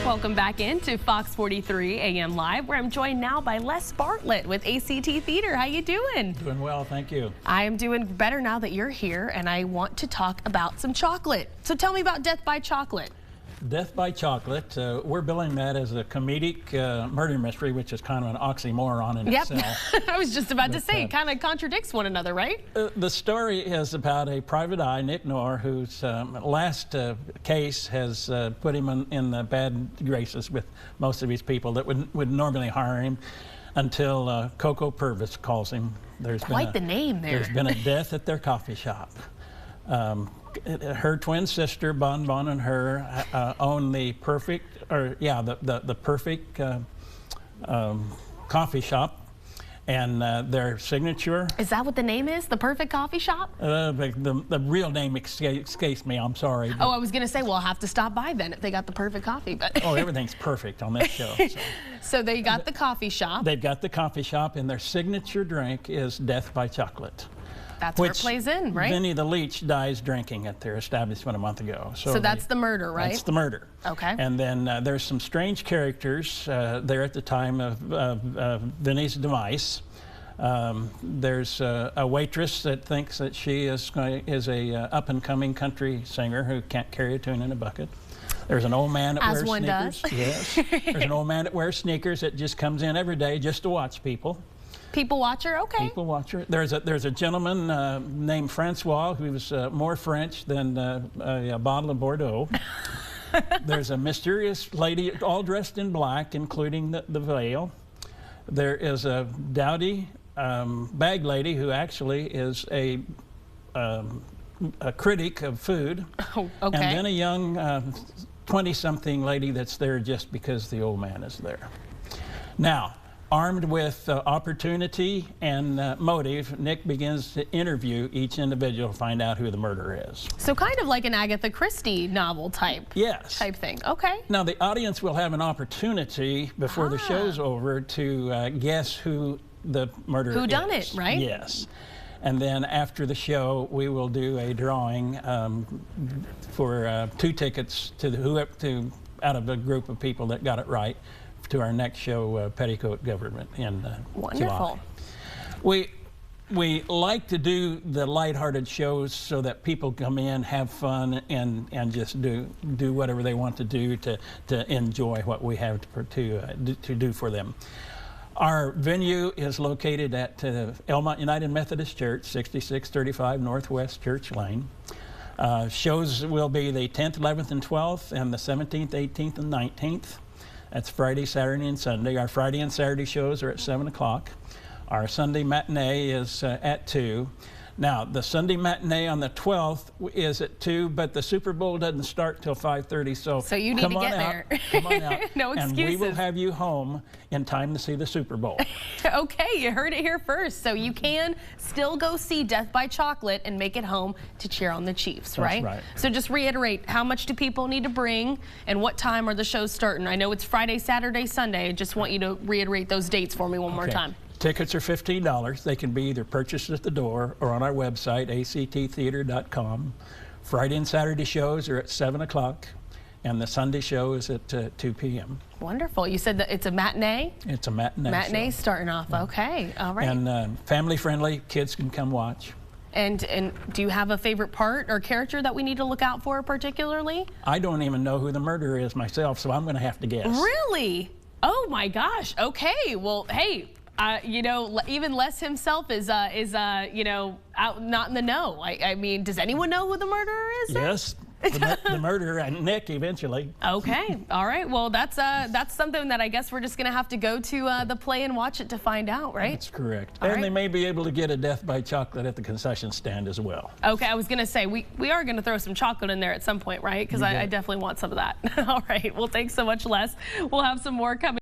Welcome back into Fox 43 AM Live, where I'm joined now by Les Bartlett with ACT Theater. How you doing? Doing well, thank you. I am doing better now that you're here, and I want to talk about some chocolate. So tell me about Death by Chocolate. Death by Chocolate, we're billing that as a comedic murder mystery, which is kind of an oxymoron in itself. I was just about to say, it kind of contradicts one another, right? The story is about a private eye, Nick Knorr, whose last case has put him in the bad graces with most of his people that would normally hire him until Coco Purvis calls him. There's Quite the name there. There's been a death at their coffee shop. Her twin sister, Bon Bon, and her own the perfect, the perfect coffee shop, and their signature. Is that what the name is? The Perfect Coffee Shop? The real name escapes me. I'm sorry. Oh, I was going to say, well, I'll have to stop by then if they got the perfect coffee. But oh, everything's perfect on this show. So they got the coffee shop. They've got the coffee shop, and their signature drink is Death by Chocolate. That's where it plays in, right? Vinny the Leech dies drinking at their establishment a month ago. So that's the murder, right? That's the murder. Okay. And then there's some strange characters there at the time of Vinny's demise. There's a waitress that thinks that she is a up-and-coming country singer who can't carry a tune in a bucket. There's an old man that wears sneakers. Does. Yes. There's an old man that wears sneakers that just comes in every day just to watch people. People watcher, okay. People watcher. There's a gentleman named Francois who's more French than a bottle of Bordeaux. There's a mysterious lady all dressed in black, including the veil. There is a dowdy bag lady who actually is a critic of food. Oh, okay. And then a young 20-something lady that's there just because the old man is there. Now, armed with opportunity and motive, Nick begins to interview each individual to find out who the murderer is. So kind of like an Agatha Christie novel type thing. Okay. Now the audience will have an opportunity before the show's over to guess who the murderer is. Who done it, right? Yes. And then after the show, we will do a drawing for 2 tickets to out of a group of people that got it right, to our next show, Petticoat Government, in Wonderful. July. We like to do the lighthearted shows so that people come in, have fun, and just do whatever they want to do to enjoy what we have to do for them. Our venue is located at Elmont United Methodist Church, 6635 Northwest Church Lane. Shows will be the 10th, 11th, and 12th, and the 17th, 18th, and 19th. That's Friday, Saturday, and Sunday. Our Friday and Saturday shows are at 7 o'clock. Our Sunday matinee is at 2. Now, the Sunday matinee on the 12th is at 2, but the Super Bowl doesn't start till 5:30. So you need to get there. Come on out. No excuses. And we will have you home in time to see the Super Bowl. Okay, you heard it here first. So you can still go see Death by Chocolate and make it home to cheer on the Chiefs, right? That's right. So just reiterate, how much do people need to bring and what time are the shows starting? I know it's Friday, Saturday, Sunday. I just want you to reiterate those dates for me one more time. Tickets are $15. They can be either purchased at the door or on our website, acttheater.com. Friday and Saturday shows are at 7 o'clock, and the Sunday show is at 2 p.m. Wonderful. You said that it's a matinee? It's a matinee. Matinee starting off. Okay. All right. And family-friendly. Kids can come watch. And do you have a favorite part or character that we need to look out for particularly? I don't even know who the murderer is myself, so I'm going to have to guess. Really? Oh, my gosh. Okay. Well, hey. You know, even Les himself is you know, out not in the know. I mean, does anyone know who the murderer is? Yes, the murderer and Nick eventually. Okay, all right. Well, that's something that I guess we're just gonna have to go to the play and watch it to find out, right? That's correct. All and right. They may be able to get a Death by Chocolate at the concession stand as well. Okay, I was gonna say we are gonna throw some chocolate in there at some point, right? Because I definitely want some of that. All right. Well, thanks so much, Les. We'll have some more coming.